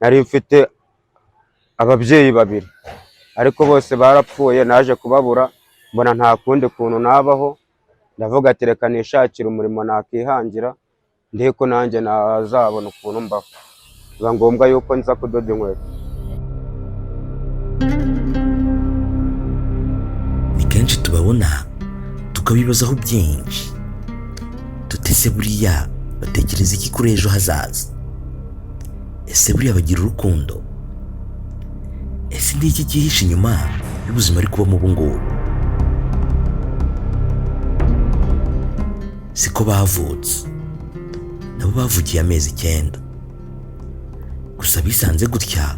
nari mfite ababyeyi babiri ariko bose barapfuye, naje kubabura mbona nta kundi kuntu nabaho, ndavuga ati reka nishakire umurimo nakihangira ndiko nanjye nazabona ukuntu mbaho, biba ngombwa yuko nza kudoda inkweto. Ni kenshi tubabona tukabibazaho byinshi, tutese buriya batekereza iki kuri ejo hazaza? Ese buriya bagira urukundo? Ese ni iki cyihishe inyuma y'ubuzima ari kubamo ubu ngubu? Siko bavutse, nabo bavugiye amezi 9, gusa bisanze gutya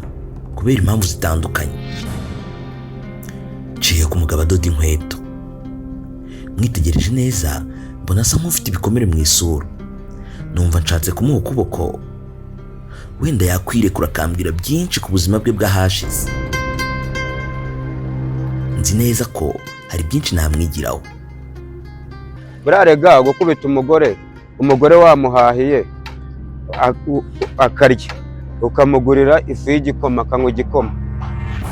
kubera impamvu zitandukanye. Nciye ku mugabo adoda inkweto, mwitegereje neza mbona asa nk'ufite ibikomere mu isura, numva nshatse kumuha ukuboko, wenda yakwirekura akambwira byinshi ku buzima bwe bw'ahashize. Nzi neza ko hari byinshi namwigiraho. Burarega gukubita umugore wamuhahiye akarya, ukamugurira ifu y'igikoma akanywa igikoma,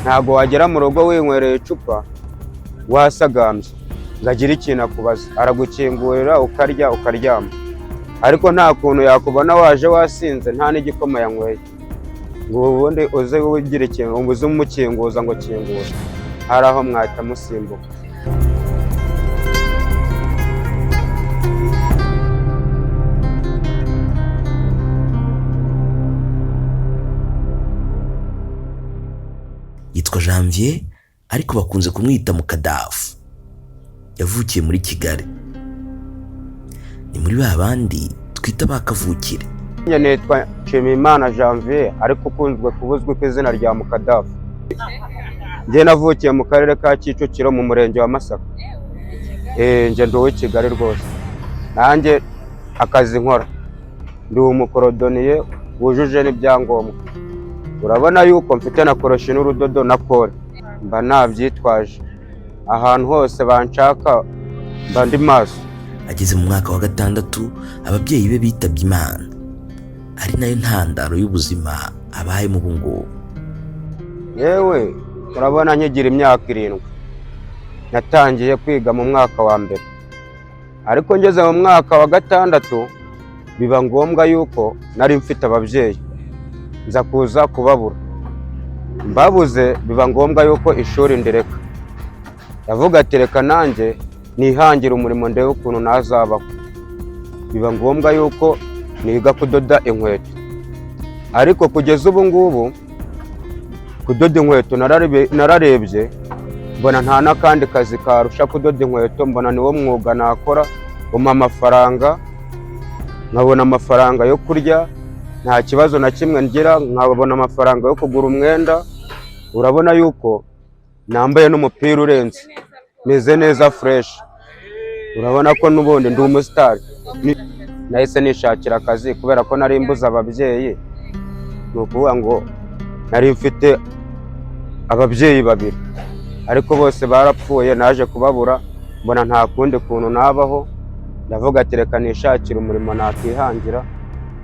ntago wagera mu rugo winywereye icupa wasagambye ngo agire ikintu akubaza, aragukingurira ukarya ukaryama, ariko nta kuntu yakubona waje wasinze nta n'igikoma yanyweye ngo ubundi uze ugira ikintu ubuze umukinguza ngo kinguza, hari aho mwahita musimbuka. Yitwa Janvier ariko bakunze kumwita Mukadafu. Yavukiye muri Kigali, ni muri ba bandi twita bakavukire. Njye nitwa Nshimiyimana Janvier ariko ukunzwe kubuzwa ku izina rya Mukadafu. Njye navukiye mu karere ka Kicukiro mu murenge wa Masaka. Njye ndi uw'i Kigali rwose, nanjye akazi nkora ndi umukorodoniye wujuje n'ibyangombwa. Urabona yuko mfite na koroshi n'urudodo na kore, mba nabyitwaje ahantu hose banshaka mba ndi maso. Ageze mu mwaka wa 6 ababyeyi be bitabye Imana, ari nayo ntandaro y'ubuzima abayemo ubu ngubu. Yewe urabona nkigira imyaka 7 natangiye kwiga mu mwaka wa mbere, ariko ngeze mu mwaka wa 6 biba ngombwa yuko nari mfite ababyeyi, nza kuza kubabura, mbabuze biba ngombwa yuko ishuri ndireka, ndavuga ati reka nanjye nihangira umurimo ndebe ukuntu nazabaho. Biba ngombwa yuko niga kudoda inkweto, ariko kugeza ubu ngubu kudoda inkweto nararebye mbona nta n'akandi kazi karusha kudoda inkweto, mbona niwo mwuga nakora umpa amafaranga, nkabona amafaranga yo kurya, nta kibazo na kimwe ngira, nkabona amafaranga yo kugura umwenda. Urabona yuko nambaye n'umupira urenze, meze neza fresh, urabona ko n'ubundi ndi umusitari. Nahise nishakira akazi kubera ko nari mbuze ababyeyi, ni ukuvuga ngo nari mfite ababyeyi babiri ariko bose barapfuye, naje kubabura mbona nta kundi kuntu nabaho, ndavuga ati reka nishakire umurimo nakihangira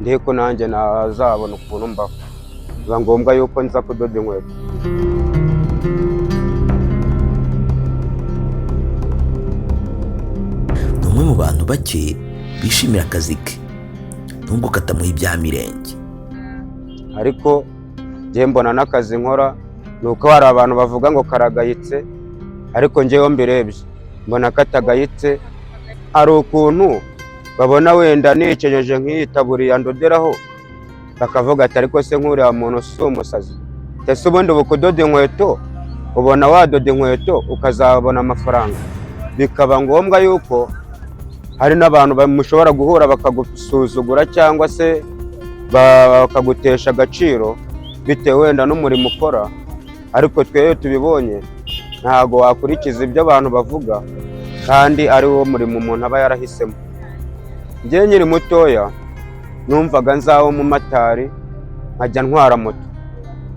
ndiko nanjye nazabona ukuntu mbaho, biba ngombwa yuko nza kudoda inkweto. Ni umwe mu bantu bake bishimira akazi ke nubwo katamuha ibya mirenge, ariko njye mbona n'akazi nkora nuko hari abantu bavuga ngo karagayitse, ariko njyewe mbirebye mbona katagayitse. Hari ukuntu babona wenda nicenyeje nk'iyitaburiya ndoderaho bakavuga ati ariko se nk'uriya muntu si umusazi? Ese ubundi ubu kudoda inkweto ubona wadoda inkweto ukazabona amafaranga? Bikaba ngombwa yuko hari n'abantu mushobora guhura bakagusuzugura cyangwa se bakagutesha agaciro bitewe wenda n'umurimo ukora, ariko twebwe tubibonye ntago wakurikiza ibyo abantu bavuga kandi ari wo murimo umuntu aba yarahisemo. Njye nkiri mutoya numvaga nzaho umumotari nkajya ntwara moto,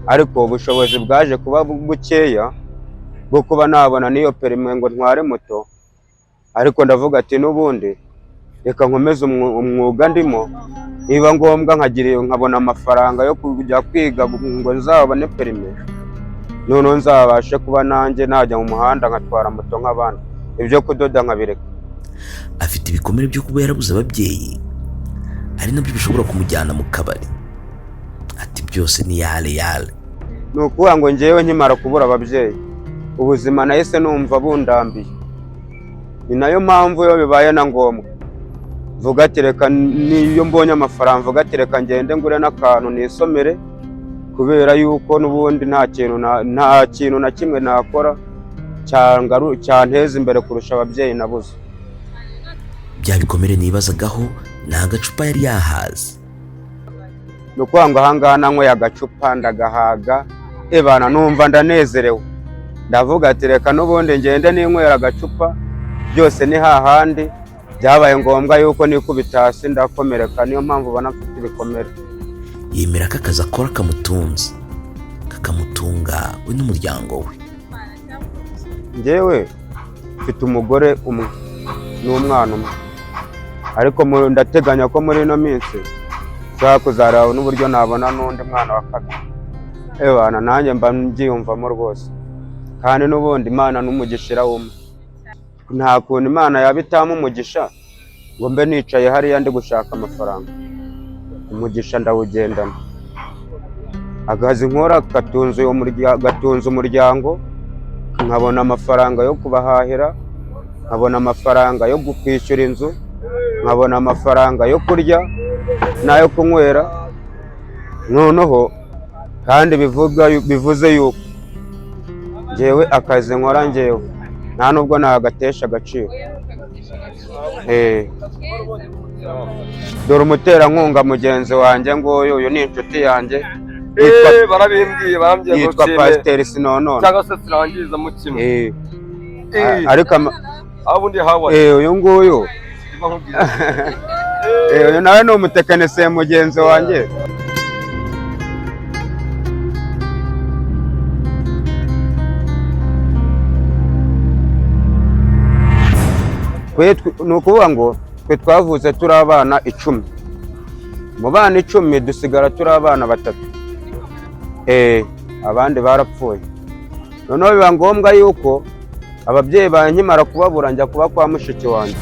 ariko ubushobozi bwaje kuba bukeya bwo kuba nabona n'iyo perime ngo ntware moto, ariko ndavuga ati n'ubundi reka nkomeze umwuga ndimo, niba ngombwa nkabona amafaranga yo kujya kwiga ngo nzabone perime, noneho nzabashe kuba nanjye najya mu muhanda nkatwara moto nk'abandi, ibyo kudoda nkabireka. Afite ibikomere byo kuba yarabuze ababyeyi, ari nabyo bishobora kumujyana mu kabari. Ati byose ni yale. Ni ukuvuga ngo njyewe nkimara kubura ababyeyi, ubuzima nahise numva bundambiye. Ni nayo mpamvu iyo bibaye na ngombwa mvuga ati reka niyo mbonye amafaranga mvuga ati reka ngende ngure n'akantu nisomere, kubera yuko n'ubundi nta kintu na kimwe nakora cyanteza imbere kurusha ababyeyi nabuze. Bya bikomere nibazagaho ni agacupa yari yahaze. Ni ukuvuga ngo ahangaha nanyweye agacupa ndagahaga, ebana numva ndanezerewe, ndavuga ati reka n'ubundi ngende ninywera agacupa, byose ni hahandi. Byabaye ngombwa yuko nikubita hasi ndakomereka, niyo mpamvu ubona mfite ibikomere. Yemera ko akazi akora kamutunze, kakamutunga we n'umuryango we. Njyewe mfite umugore umwe n'umwana umwe, ariko ndateganya ko muri ino minsi nshaka kuzareba n'uburyo nabona n'undi mwana wa kabiri. Ebana nanjye mba mbyiyumvamo rwose, kandi n'ubundi Imana n'umugisha irawumpa. Nta kuntu Imana yabitamo umugisha ngo mbe nicaye hariya ndi gushaka amafaranga. Umugisha ndawugendana. Akazi nkora gatunze umuryango, nkabona amafaranga yo kubahahira, nkabona amafaranga yo kwishyura inzu, nkabona amafaranga yo kurya n'ayo kunywera. Noneho kandi bivuze yuko njyewe akazi nkora njyewe nta nubwo nagatesha agaciro. Dore umuterankunga mugenzi wanjye nguyu, uyu ni inshuti yanjye, yitwa Pasiteri Sinonona cyangwa se Sirangiza mu kimwe. Ariko abundi habaye uyu nguyu uyu nawe ni umutekinisiye mugenzi wanjye. Ni ukuvuga ngo twe twavutse turi abana 10, mu bana 10 dusigara turi abana 3, abandi barapfuye. Noneho biba ngombwa yuko ababyeyi bankimara kubabura njya kuba kwa mushiki wanjye.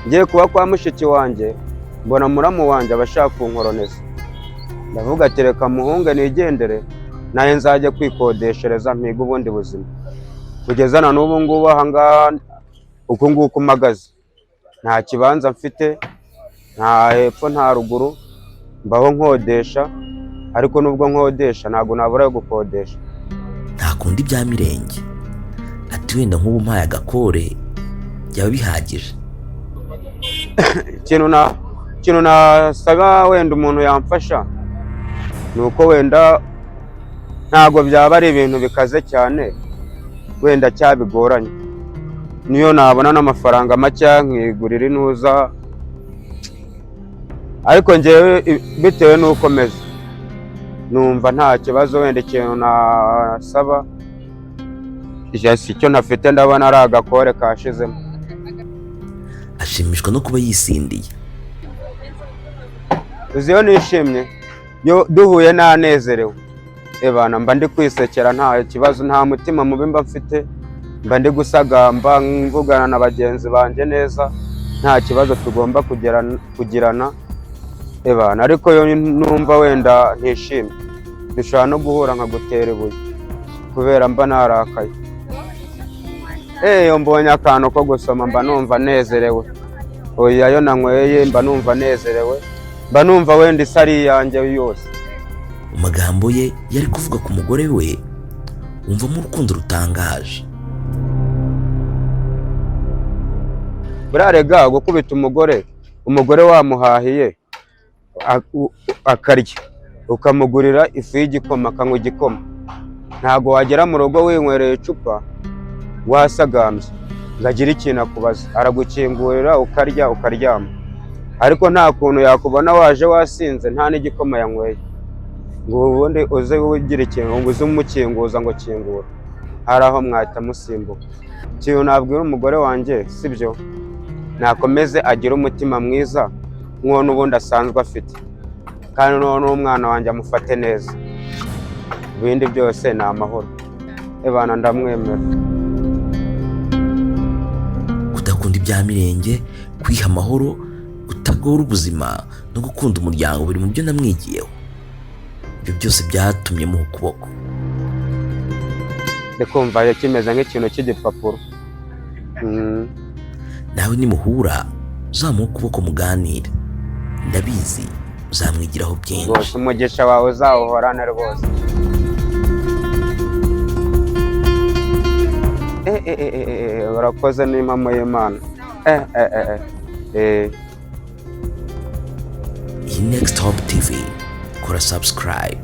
Ngiye kuba kwa mushiki wanjye mbona muramu wanjye abashaka kunkoroneza, ndavuga ati reka muhunge nigendere, naye nzajya kwikodeshereza mpiga ubundi buzima. Kugeza na n'ubu ngubu ahangaha uko nguko mpagaze, nta kibanza mfite, nta hepfo nta ruguru, mbaho nkodesha, ariko nubwo nkodesha ntabwo nabura yo gukodesha. Nta kundi bya mirenge. Ati wenda nk'ubu mpaye agakore byaba bihagije. Ikintu nasaba wenda umuntu yamfasha ni uko wenda ntabwo byaba ari ibintu bikaze cyane, wenda cyabigoranye, niyo nabona n'amafaranga make nkigurira inuza. Ariko njyewe bitewe n'uko meze numva nta kibazo, wenda ikintu nasaba icyo ntafite ndabona ari agakore kashizemo. Ashimishwa no kuba yisindiye. Uziyo nishimye, yo duhuye nanezerewe, ebana mba ndi kwisekera, nta kibazo, nta mutima mubi mba mfite, mba ndi gusagamba mvugana na bagenzi banjye neza, nta kibazo tugomba kugirana. Ebana ariko yo numva wenda ntishimye, dushobora no guhura nkagutera ibuye kubera mba narakaye. Iyo mbonye akantu ko gusoma mba numva nezerewe, oya yo nanyweye mba numva nezerewe, mba numva wenda isari yanjye yose. Mu magambo ye yari kuvuga ku mugore we, wumvamo urukundo rutangaje. Burarega gukubita umugore wamuhahiye akarya, ukamugurira ifu y'igikoma akanywa igikoma, ntabwo wagera mu rugo winywereye icupa wasagambye ngo agire ikintu akubaza, aragukingurira ukarya ukaryama. Ariko nta kuntu yakubona waje wasinze nta n'igikoma yanyweye ngo ubundi uze ugira ikintu ngo uze umukinguza ngo kingura, hari aho mwahita musimbuka. Ikintu nabwira umugore wanjye sibyo, nakomeze agire umutima mwiza nk'uwo n'ubundi asanzwe afite, kandi n'umwana wanjye amufate neza, ibindi byose ni amahoro. Ebana ndamwemera. Kudakunda ibya mirenge, kwiha amahoro, kutagora ubuzima no gukunda umuryango biri mu byo namwigiyeho. Ibyo byose byatumye muha ukuboko. Ndikumva kimeze nk'ikintu cy'igipapuro. Nawe nimuhura uzamuha ukuboko muganire, ndabizi uzamwigiraho byinshi. Rwose umugisha wawe uzawuhorane rwose. Urakoze n'impamo y'Imana. Iyi Next Hope TV, kora subscribe.